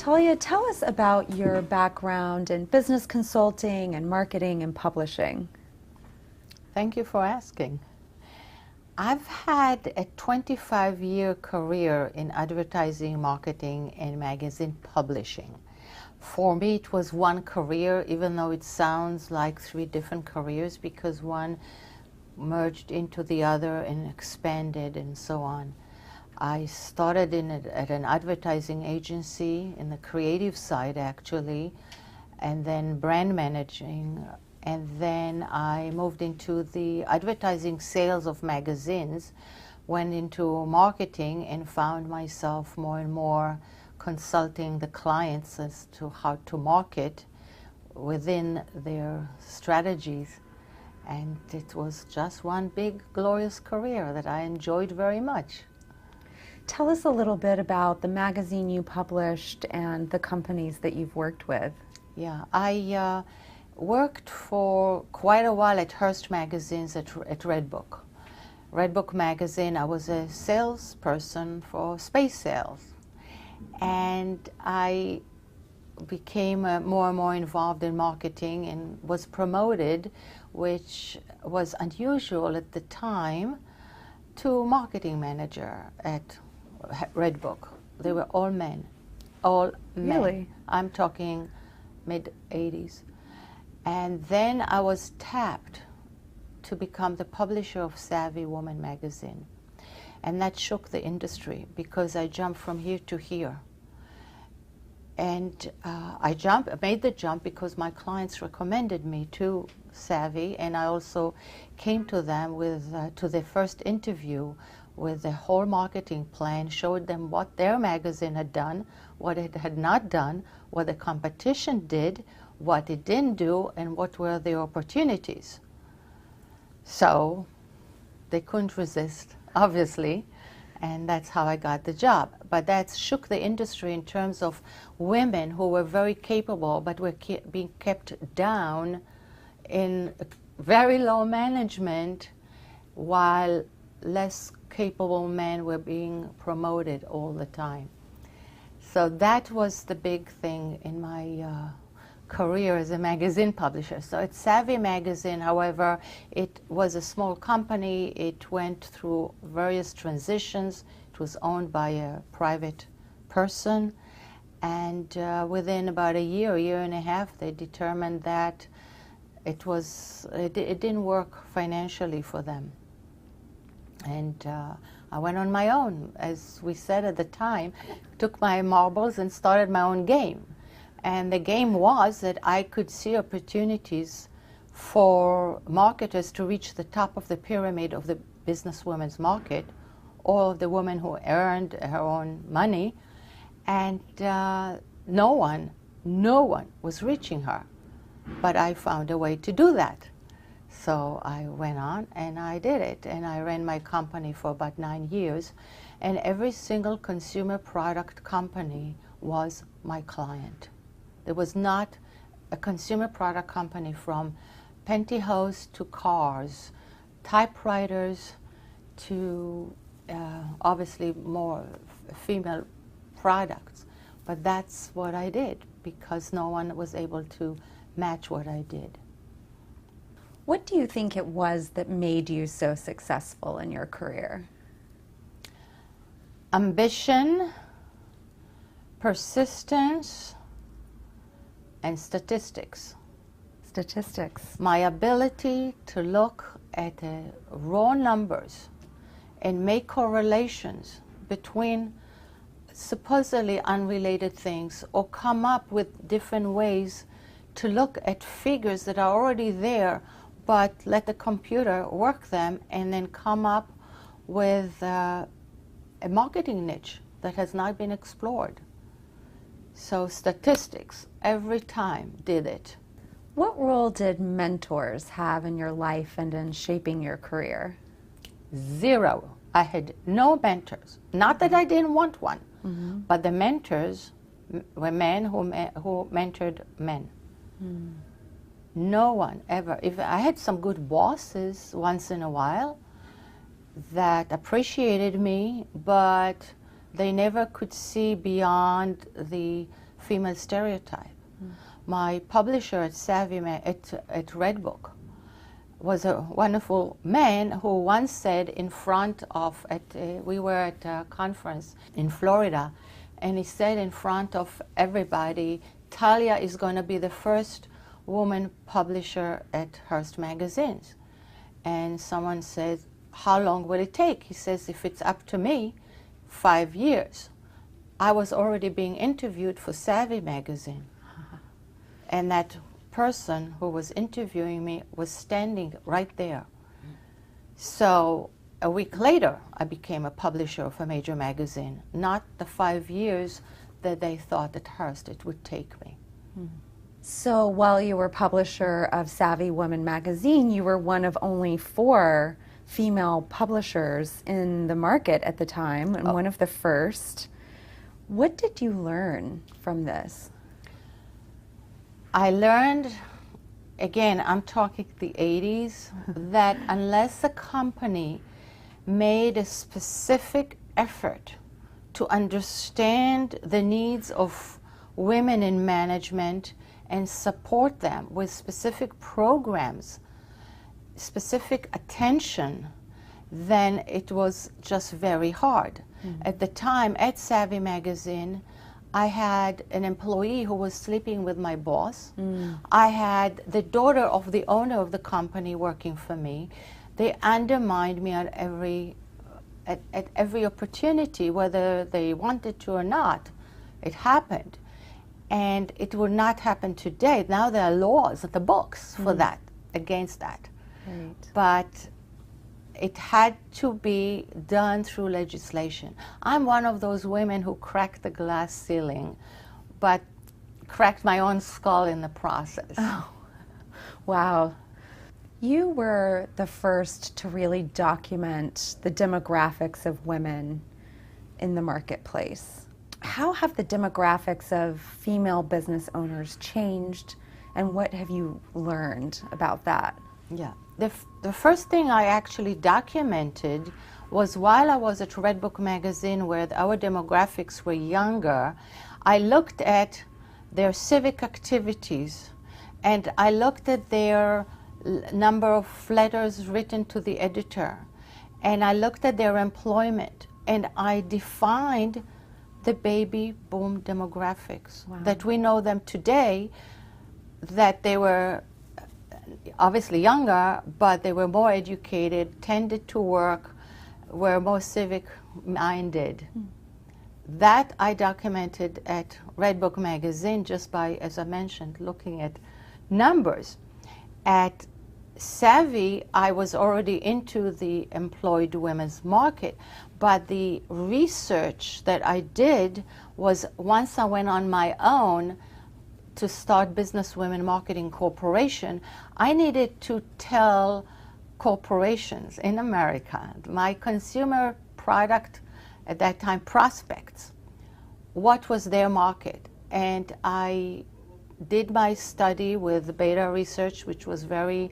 Talia, tell us about your background in business consulting and marketing and publishing. Thank you for asking. I've had a 25-year career in advertising, marketing, and magazine publishing. For me, it was one career, even though it sounds like three different careers, because one merged into the other and expanded and so on. I started at an advertising agency in the creative side, actually, and then brand managing. And then I moved into the advertising sales of magazines, went into marketing, and found myself more and more consulting the clients as to how to market within their strategies. And it was just one big, glorious career that I enjoyed very much. Tell us a little bit about the magazine you published and the companies that you've worked with. Yeah, I worked for quite a while at Hearst Magazines at Redbook. Redbook magazine, I was a salesperson for space sales. And I became more and more involved in marketing and was promoted, which was unusual at the time, to marketing manager at Redbook. They were all men, all men. Really? I'm talking mid-80s. And then I was tapped to become the publisher of Savvy Woman magazine. And that shook the industry because I jumped from here to here. And I made the jump because my clients recommended me to Savvy, and I also came to them to their first interview with the whole marketing plan, showed them what their magazine had done, what it had not done, what the competition did, what it didn't do, and what were the opportunities. So they couldn't resist, obviously, and that's how I got the job. But that shook the industry in terms of women who were very capable but were being kept down in very low management, while less capable men were being promoted all the time. So that was the big thing in my career as a magazine publisher. So at Savvy Magazine, however, it was a small company. It went through various transitions. It was owned by a private person. And within about a year and a half, they determined that it didn't work financially for them. And I went on my own, as we said at the time, took my marbles and started my own game. And the game was that I could see opportunities for marketers to reach the top of the pyramid of the businesswoman's market, or the woman who earned her own money, and no one was reaching her. But I found a way to do that. So I went on and I did it, and I ran my company for about 9 years, and every single consumer product company was my client. There was not a consumer product company, from pantyhose to cars, typewriters to obviously more female products. But that's what I did because no one was able to match what I did. What do you think it was that made you so successful in your career? Ambition, persistence, and statistics. Statistics. My ability to look at raw numbers and make correlations between supposedly unrelated things, or come up with different ways to look at figures that are already there, but let the computer work them and then come up with a marketing niche that has not been explored. So statistics, every time, did it. What role did mentors have in your life and in shaping your career? Zero. I had no mentors. Not that I didn't want one, but the mentors were men who mentored men. No one ever. If I had some good bosses once in a while that appreciated me, but they never could see beyond the female stereotype. My publisher at at Redbook was a wonderful man who once said in front of, we were at a conference in Florida, and he said in front of everybody, Talia is going to be the first woman publisher at Hearst Magazines. And someone said, how long will it take? He says, if it's up to me, 5 years. I was already being interviewed for Savvy magazine. And that person who was interviewing me was standing right there. So a week later, I became a publisher of a major magazine, not the 5 years that they thought at Hearst it would take me. So while you were publisher of Savvy Woman magazine, you were one of only 4 female publishers in the market at the time, and one of the first. What did you learn from this? I learned, again, I'm talking the 80s, that unless a company made a specific effort to understand the needs of women in management and support them with specific programs, specific attention, then it was just very hard. At the time, at Savvy magazine, I had an employee who was sleeping with my boss. I had the daughter of the owner of the company working for me. They undermined me at every opportunity, whether they wanted to or not. It happened. And it will not happen today. Now there are laws at the books for that, against that. Right. But it had to be done through legislation. I'm one of those women who cracked the glass ceiling, but cracked my own skull in the process. Oh, wow. You were the first to really document the demographics of women in the marketplace. How have the demographics of female business owners changed, and what have you learned about that? Yeah. The first thing I actually documented was while I was at Redbook magazine, where our demographics were younger, I looked at their civic activities, and I looked at their number of letters written to the editor, and I looked at their employment, and I defined the baby boom demographics. Wow. That we know them today, that they were obviously younger, but they were more educated, tended to work, were more civic-minded. That I documented at Redbook magazine just by, as I mentioned, looking at numbers. At Savvy, I was already into the employed women's market, but the research that I did was, once I went on my own to start Business Women Marketing Corporation, I needed to tell corporations in America, my consumer product at that time, prospects, what was their market. And I did my study with Beta Research, which was very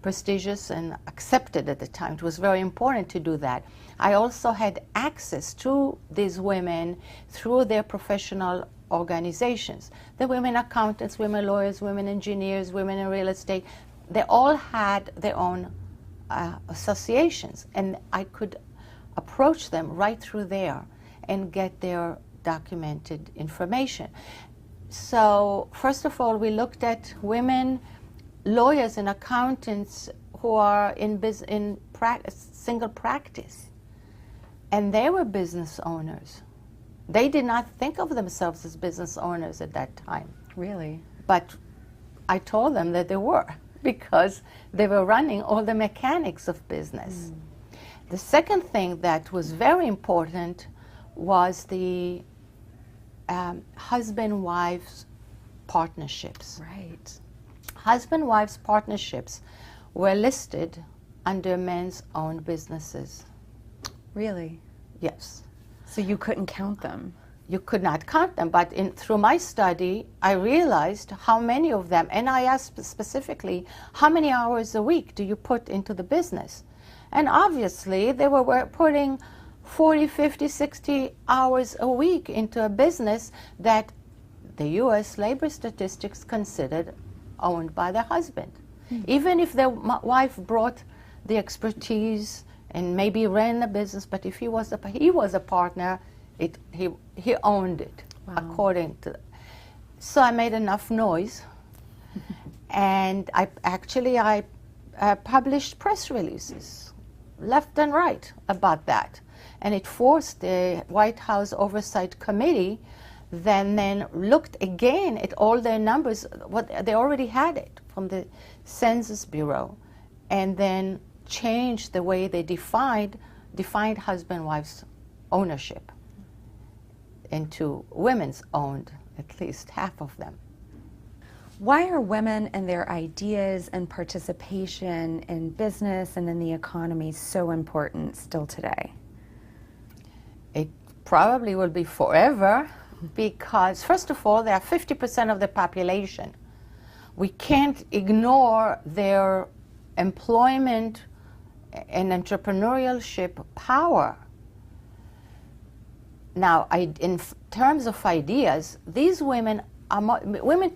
prestigious and accepted at the time. It was very important to do that. I also had access to these women through their professional organizations. The women accountants, women lawyers, women engineers, women in real estate, they all had their own associations, and I could approach them right through there and get their documented information. So first of all, we looked at women lawyers and accountants who are in single practice, and they were business owners. They did not think of themselves as business owners at that time. Really? But I told them that they were, because they were running all the mechanics of business. The second thing that was very important was the husband-wives partnerships. Right. Husband-wives partnerships were listed under men's own businesses. Really? Yes. So you couldn't count them? You could not count them, but through my study, I realized how many of them, and I asked specifically, how many hours a week do you put into the business? And obviously, they were putting 40, 50, 60 hours a week into a business that the U.S. labor statistics considered owned by the husband. Even if the wife brought the expertise and maybe ran the business, but if he was a partner, he owned it. Wow. According to. So I made enough noise, and I published press releases, left and right, about that, and it forced the White House Oversight Committee then looked again at all their numbers. What they already had it from the Census Bureau, and then changed the way they defined husband-wife's ownership into women's owned, at least half of them. Why are women and their ideas and participation in business and in the economy so important still today? It probably will be forever, because first of all, they are 50% of the population. We can't ignore their employment and entrepreneurship power. Now, in terms of ideas, these women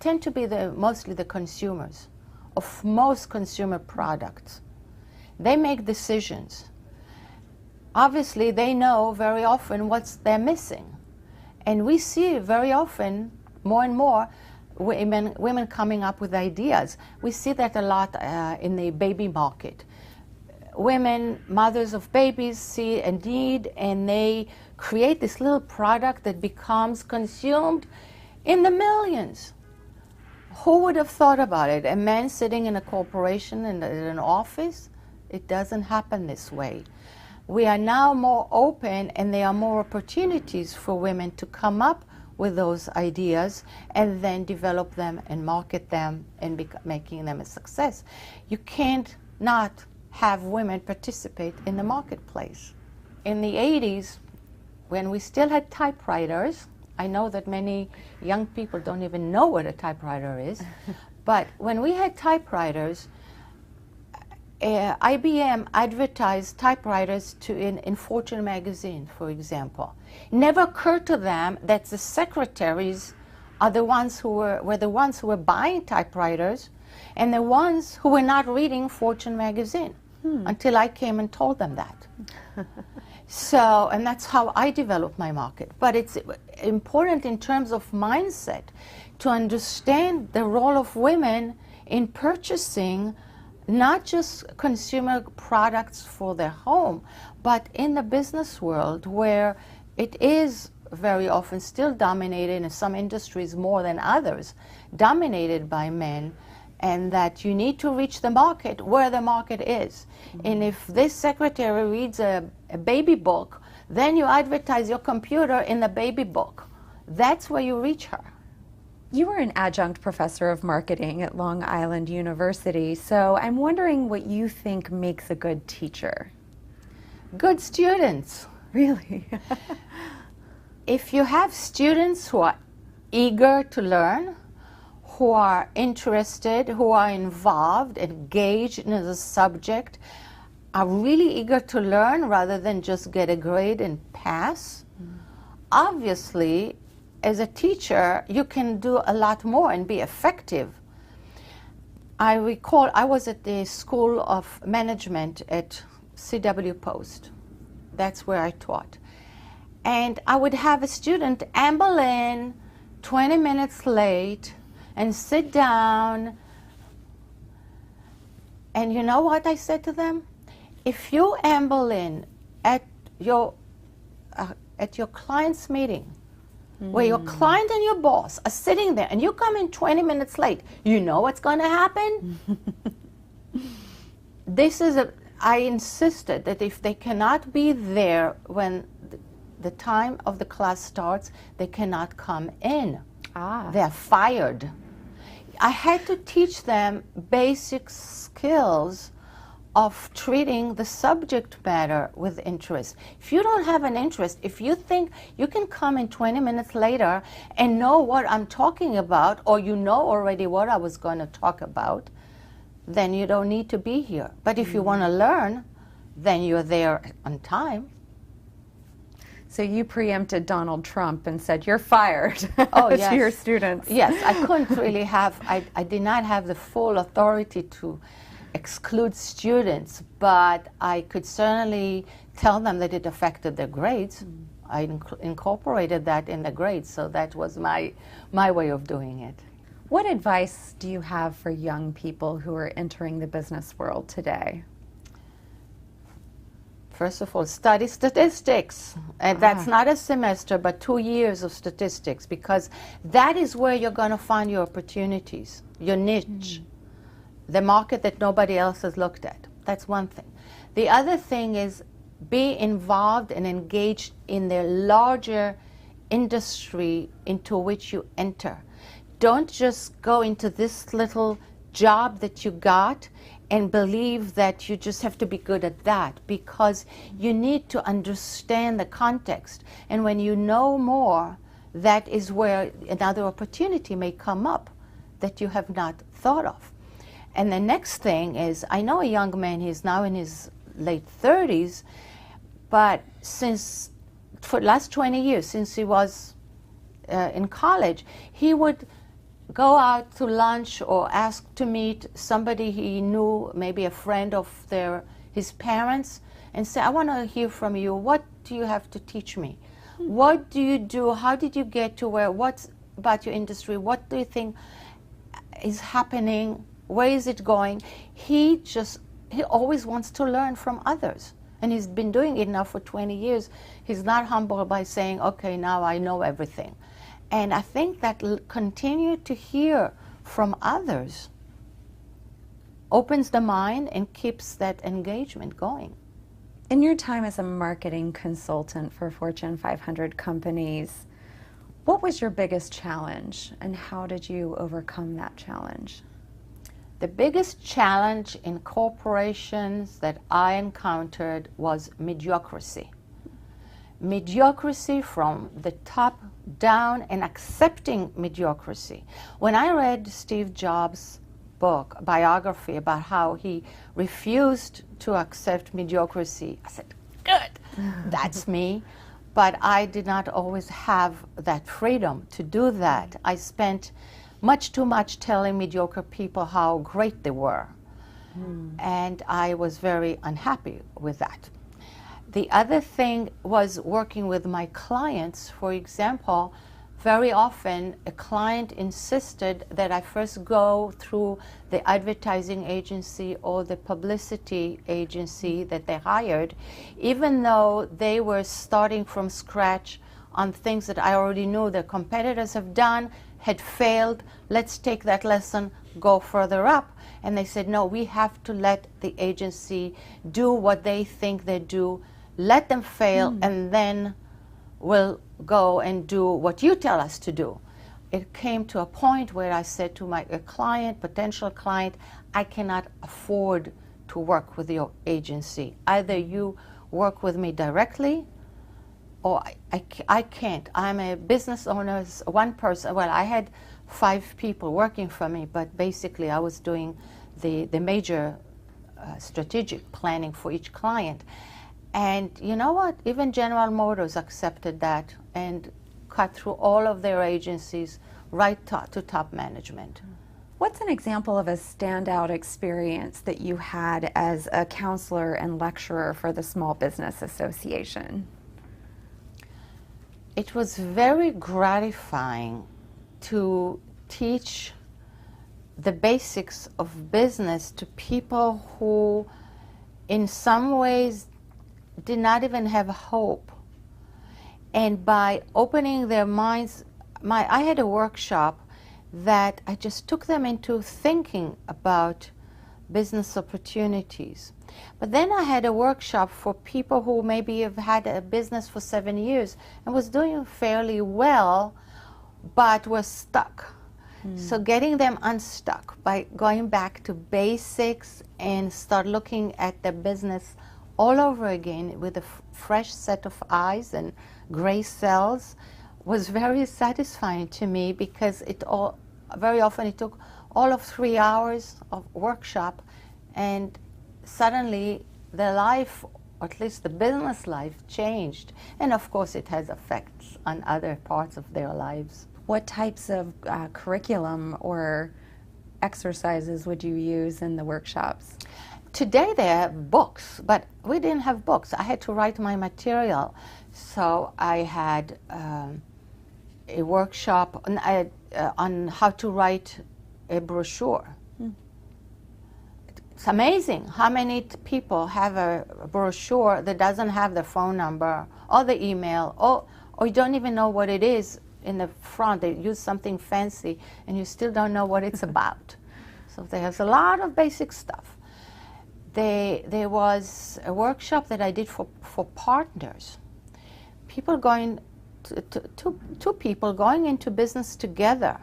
tend to be mostly the consumers of most consumer products. They make decisions. Obviously, they know very often what they're missing. And we see very often, more and more, women coming up with ideas. We see that a lot in the baby market. Women, mothers of babies, see a need, and they create this little product that becomes consumed in the millions. Who would have thought about it? A man sitting in a corporation in an office? It doesn't happen this way. We are now more open, and there are more opportunities for women to come up with those ideas and then develop them and market them and making them a success. You can't not have women participate in the marketplace. In the 80s, when we still had typewriters, I know that many young people don't even know what a typewriter is, but when we had typewriters, IBM advertised typewriters in Fortune magazine, for example. It never occurred to them that the secretaries are the ones who were buying typewriters, and the ones who were not reading Fortune magazine until I came and told them that. So, and that's how I developed my market. But it's important in terms of mindset to understand the role of women in purchasing not just consumer products for their home, but in the business world, where it is very often still dominated, in some industries more than others, dominated by men, and that you need to reach the market where the market is. And if this secretary reads a baby book, then you advertise your computer in the baby book. That's where you reach her. You were an adjunct professor of marketing at Long Island University, so I'm wondering what you think makes a good teacher. Good students. Really? If you have students who are eager to learn, who are interested, who are involved, engaged in the subject, are really eager to learn rather than just get a grade and pass, obviously, as a teacher, you can do a lot more and be effective. I recall I was at the School of Management at CW Post. That's where I taught. And I would have a student amble in 20 minutes late and sit down. And you know what I said to them? If you amble in at your client's meeting, where your client and your boss are sitting there, and you come in 20 minutes late, you know what's going to happen? I insisted that if they cannot be there when the time of the class starts, they cannot come in. They're fired. I had to teach them basic skills of treating the subject matter with interest. If you don't have an interest, if you think you can come in 20 minutes later and know what I'm talking about, or you know already what I was going to talk about, then you don't need to be here. But if you want to learn, then you're there on time. So you preempted Donald Trump and said, you're fired Oh, to yes. your students. Yes, I couldn't really have, I did not have the full authority to exclude students, but I could certainly tell them that it affected their grades. I incorporated that in the grades, so that was my way of doing it. What advice do you have for young people who are entering the business world today? First of all, study statistics. And that's not a semester, but 2 years of statistics, because that is where you're going to find your opportunities, your niche, the market that nobody else has looked at. That's one thing. The other thing is be involved and engaged in the larger industry into which you enter. Don't just go into this little job that you got and believe that you just have to be good at that, because you need to understand the context. And when you know more, that is where another opportunity may come up that you have not thought of. And the next thing is, I know a young man, he's now in his late 30s, but for the last 20 years, since he was in college, he would go out to lunch or ask to meet somebody he knew, maybe a friend of his parents, and say, I want to hear from you. What do you have to teach me? What do you do? How did you get to where? What's about your industry? What do you think is happening? Where is it going? He always wants to learn from others. And he's been doing it now for 20 years. He's not humble by saying, okay, now I know everything. And I think that continue to hear from others opens the mind and keeps that engagement going. In your time as a marketing consultant for Fortune 500 companies, what was your biggest challenge and how did you overcome that challenge? The biggest challenge in corporations that I encountered was mediocrity. Mediocrity from the top down and accepting mediocrity. When I read Steve Jobs' book, biography, about how he refused to accept mediocrity, I said, good, that's me. But I did not always have that freedom to do that. I spent much too much telling mediocre people how great they were. And I was very unhappy with that. The other thing was working with my clients. For example, very often a client insisted that I first go through the advertising agency or the publicity agency that they hired, even though they were starting from scratch on things that I already knew their competitors have done, had failed. Let's take that lesson, go further up. And they said, no, we have to let the agency do what they think they do, let them fail, and then we'll go and do what you tell us to do. It came to a point where I said to my potential client, I cannot afford to work with your agency. Either you work with me directly, or I can't. I'm a business owner, one person. Well, I had 5 people working for me, but basically I was doing the major strategic planning for each client. And you know what? Even General Motors accepted that and cut through all of their agencies right to top management. What's an example of a standout experience that you had as a counselor and lecturer for the Small Business Association? It was very gratifying to teach the basics of business to people who in some ways did not even have hope. And by opening their minds, I had a workshop that I just took them into thinking about business opportunities. But then I had a workshop for people who maybe have had a business for 7 years and was doing fairly well, but were stuck. So getting them unstuck by going back to basics and start looking at the business all over again with a fresh set of eyes and gray cells was very satisfying to me, because very often it took all of 3 hours of workshop, and suddenly the life at least the business life, changed. And of course it has effects on other parts of their lives. What types of curriculum or exercises would you use in the workshops? Today they have books, but we didn't have books. I had to write my material. So I had a workshop on how to write a brochure. It's amazing how many people have a brochure that doesn't have the phone number or the email, or you don't even know what it is in the front. They use something fancy and you still don't know what it's about. So there's a lot of basic stuff. There was a workshop that I did for partners. People going, two people going into business together.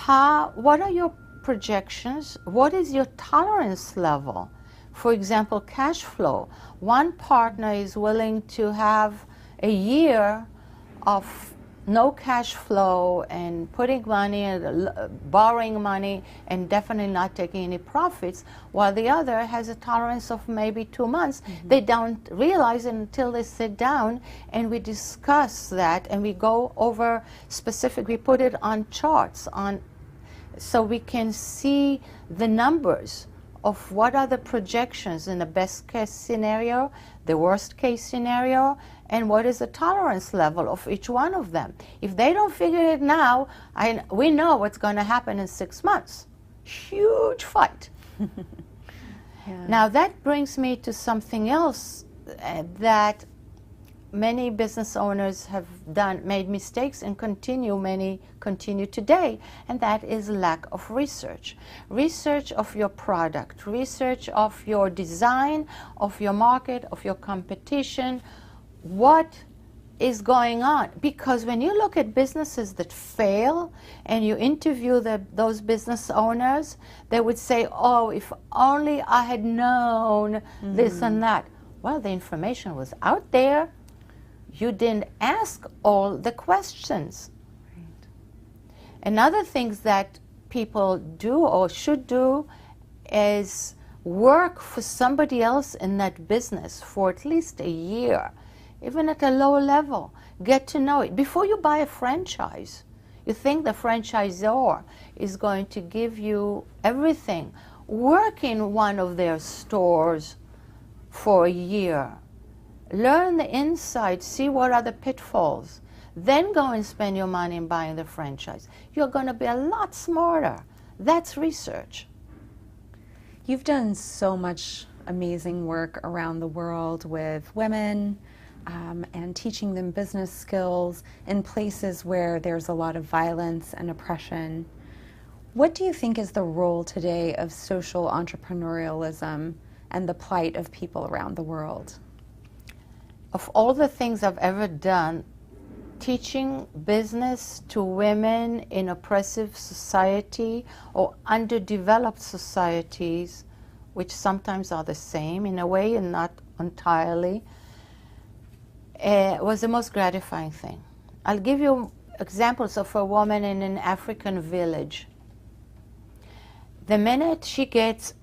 What are your projections? What is your tolerance level? For example, cash flow. One partner is willing to have a year of no cash flow and putting money and borrowing money and definitely not taking any profits, while the other has a tolerance of maybe 2 months. They don't realize it until they sit down and we discuss that and we go over specific, we put it on charts so we can see the numbers of what are the projections in the best case scenario, the worst case scenario, and what is the tolerance level of each one of them. If they don't figure it now, we know what's going to happen in 6 months. Huge fight. Yeah. Now that brings me to something else that many business owners have made mistakes and many continue today, and that is lack of research. Research of your product, research of your design, of your market, of your competition, what is going on. Because when you look at businesses that fail and you interview those business owners, they would say, oh, if only I had known this and that. Well, the information was out there. You didn't ask all the questions. Right. Another thing that people do or should do is work for somebody else in that business for at least a year, even at a low level. Get to know it. Before you buy a franchise, you think the franchisor is going to give you everything. Work in one of their stores for a year. Learn the inside, see what are the pitfalls. Then go and spend your money in buying the franchise. You're going to be a lot smarter. That's research. You've done so much amazing work around the world with women and teaching them business skills in places where there's a lot of violence and oppression. What do you think is the role today of social entrepreneurialism and the plight of people around the world? Of all the things I've ever done, teaching business to women in oppressive society or underdeveloped societies, which sometimes are the same in a way and not entirely, was the most gratifying thing. I'll give you examples of a woman in an African village. The minute she gets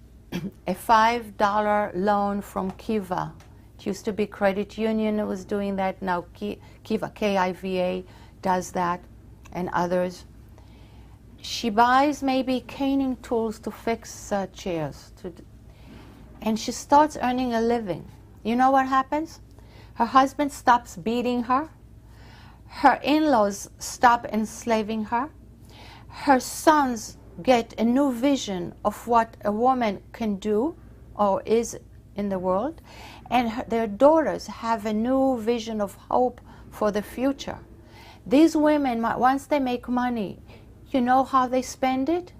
a $5 loan from Kiva, it used to be Credit Union that was doing that. Now Kiva, K-I-V-A, does that, and others. She buys maybe caning tools to fix chairs. And she starts earning a living. You know what happens? Her husband stops beating her. Her in-laws stop enslaving her. Her sons get a new vision of what a woman can do or is in the world. And their daughters have a new vision of hope for the future. These women, once they make money, you know how they spend it?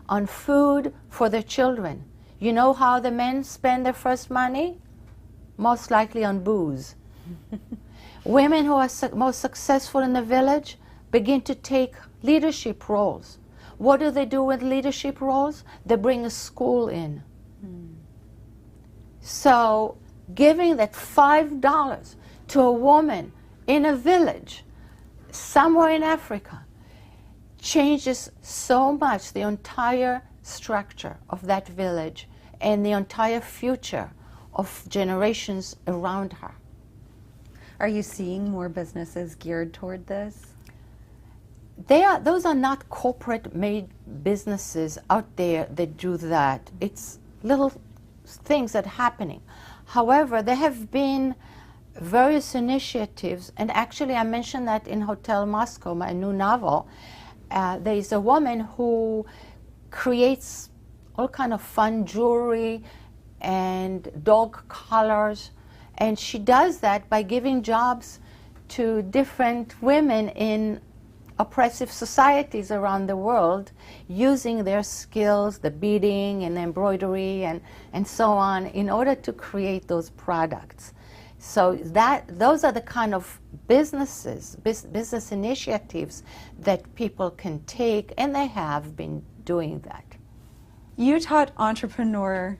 On food for their children. You know how the men spend their first money? Most likely on booze. Women who are most successful in the village begin to take leadership roles. What do they do with leadership roles? They bring a school in. So giving that $5 to a woman in a village somewhere in Africa changes so much the entire structure of that village and the entire future of generations around her. Are you seeing more businesses geared toward this? Those are not corporate-made businesses out there that do that. It's little things that are happening. However, there have been various initiatives, and actually I mentioned that in Hotel Moscow, my new novel. There is a woman who creates all kind of fun jewelry and dog collars, and she does that by giving jobs to different women in oppressive societies around the world, using their skills, the beading and embroidery and so on, in order to create those products. So those are the kind of business initiatives that people can take, and they have been doing that. You taught entrepreneurship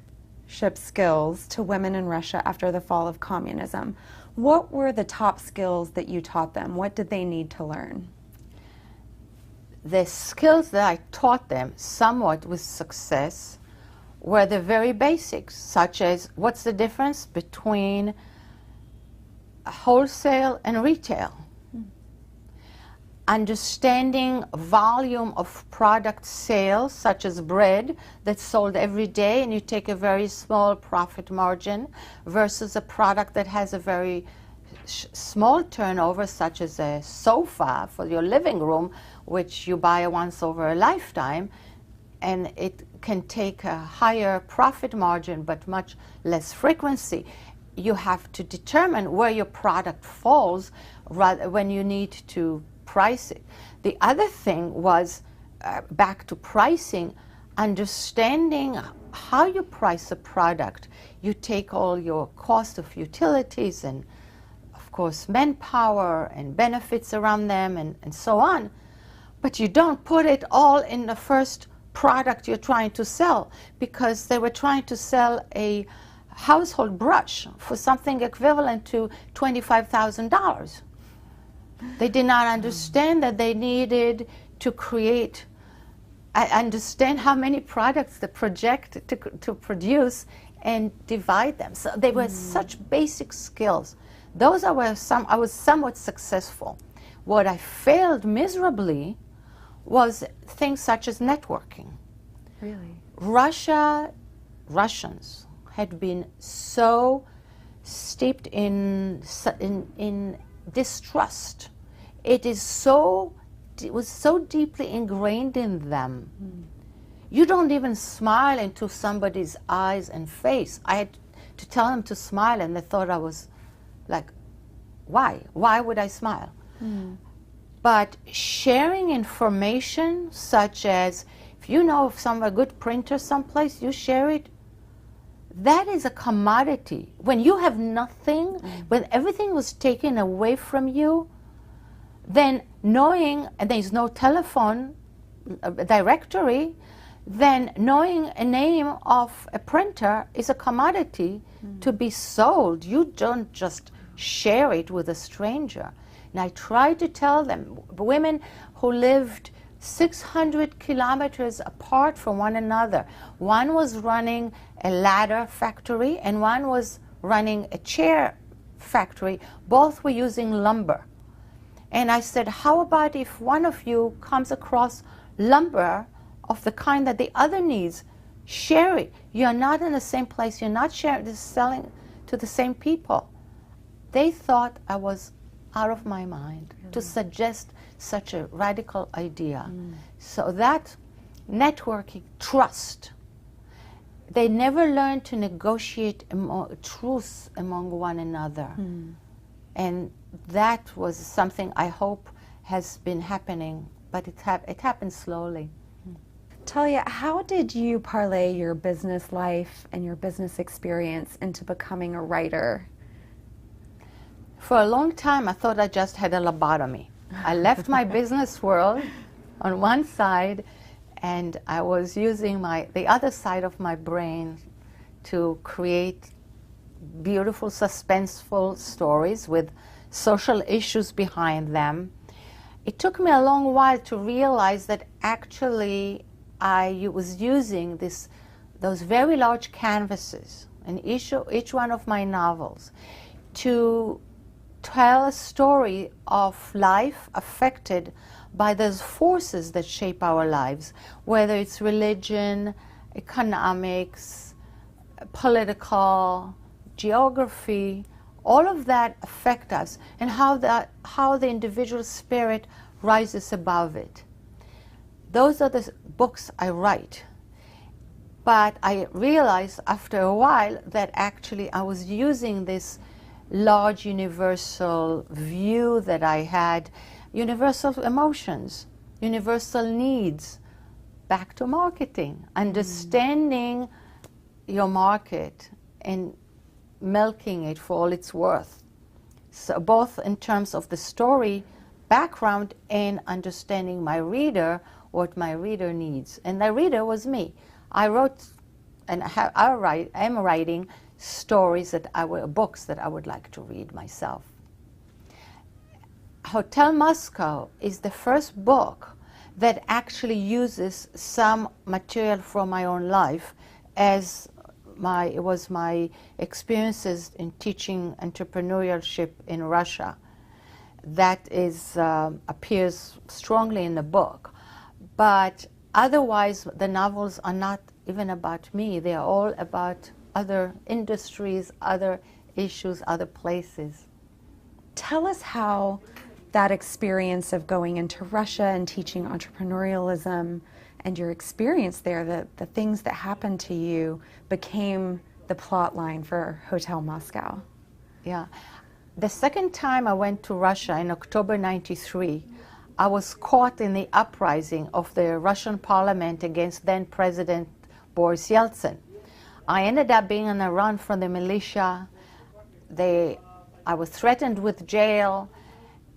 skills to women in Russia after the fall of communism. What were the top skills that you taught them? What did they need to learn? The skills that I taught them, somewhat with success, were the very basics, such as what's the difference between wholesale and retail. Understanding volume of product sales, such as bread that's sold every day and you take a very small profit margin, versus a product that has a very small turnover, such as a sofa for your living room, which you buy once over a lifetime, and it can take a higher profit margin but much less frequency. You have to determine where your product falls rather when you need to price it. The other thing was, back to pricing, understanding how you price a product. You take all your cost of utilities and, of course, manpower and benefits around them and so on, but you don't put it all in the first product you're trying to sell, because they were trying to sell a household brush for something equivalent to $25,000. They did not understand that they needed to create, understand how many products the project to produce and divide them. So they were such basic skills. Those are where I was somewhat successful. What I failed miserably was things such as networking. Really? Russians had been so steeped in distrust. It was so deeply ingrained in them. You don't even smile into somebody's eyes and face. I had to tell them to smile, and they thought I was like, why? Why would I smile? But sharing information, such as if you know of a good printer someplace, you share it. That is a commodity. When you have nothing, when everything was taken away from you, then knowing, and there's no telephone directory, then knowing a name of a printer is a commodity to be sold. You don't just share it with a stranger. And I tried to tell them, women who lived 600 kilometers apart from one another. One was running a ladder factory and one was running a chair factory. Both were using lumber. And I said, how about if one of you comes across lumber of the kind that the other needs, share it. You're not in the same place. You're not selling to the same people. They thought I was out of my mind to suggest such a radical idea. So that networking, trust, they never learned to negotiate truce among one another. And that was something I hope has been happening, but it happened slowly. Talia, how did you parlay your business life and your business experience into becoming a writer? For a long time, I thought I just had a lobotomy. I left my business world on one side, and I was using the other side of my brain to create beautiful, suspenseful stories with social issues behind them. It took me a long while to realize that actually I was using those very large canvases in each one of my novels to tell a story of life affected by those forces that shape our lives, whether it's religion, economics, political, geography, all of that affect us, and how the individual spirit rises above it. Those are the books I write. But I realized after a while that actually I was using this large universal view that I had, universal emotions, universal needs, back to marketing, understanding your market and milking it for all it's worth. So both in terms of the story background and understanding my reader, what my reader needs. And the reader was me. I wrote and I am writing stories books that I would like to read myself. Hotel Moscow is the first book that actually uses some material from my own life as it was my experiences in teaching entrepreneurship in Russia. That appears strongly in the book. But otherwise, the novels are not even about me. They are all about other industries, other issues, other places. Tell us how that experience of going into Russia and teaching entrepreneurialism and your experience there, the things that happened to you, became the plot line for Hotel Moscow. Yeah. The second time I went to Russia in October '93, I was caught in the uprising of the Russian parliament against then President Boris Yeltsin. I ended up being on a run from the militia. I was threatened with jail,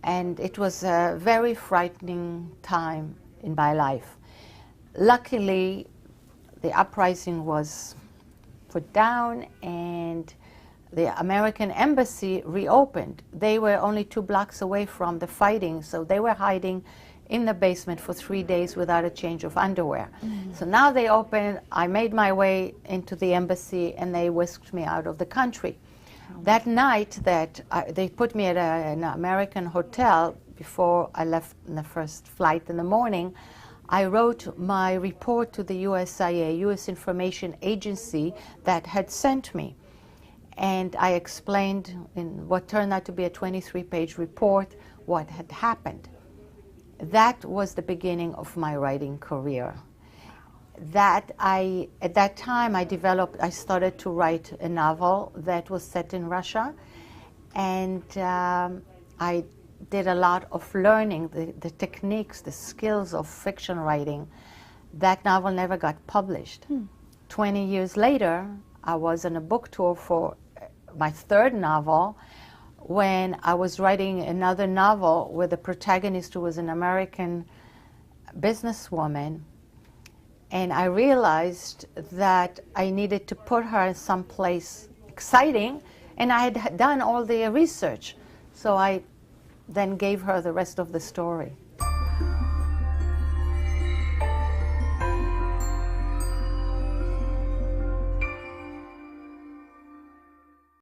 and it was a very frightening time in my life. Luckily, the uprising was put down and the American embassy reopened. They were only 2 blocks away from the fighting, so they were hiding in the basement for 3 days without a change of underwear. So now they opened, I made my way into the embassy, and they whisked me out of the country. That night they put me at an American hotel before I left in the first flight in the morning. I wrote my report to the USIA, U.S. Information Agency, that had sent me. And I explained in what turned out to be a 23-page report what had happened. That was the beginning of my writing career. At that time I started to write a novel that was set in Russia, and I did a lot of learning the techniques, the skills of fiction writing. That novel never got published. 20 years later, I was on a book tour for my third novel when I was writing another novel where the protagonist, who was an American businesswoman, and I realized that I needed to put her someplace exciting, and I had done all the research. So I then gave her the rest of the story.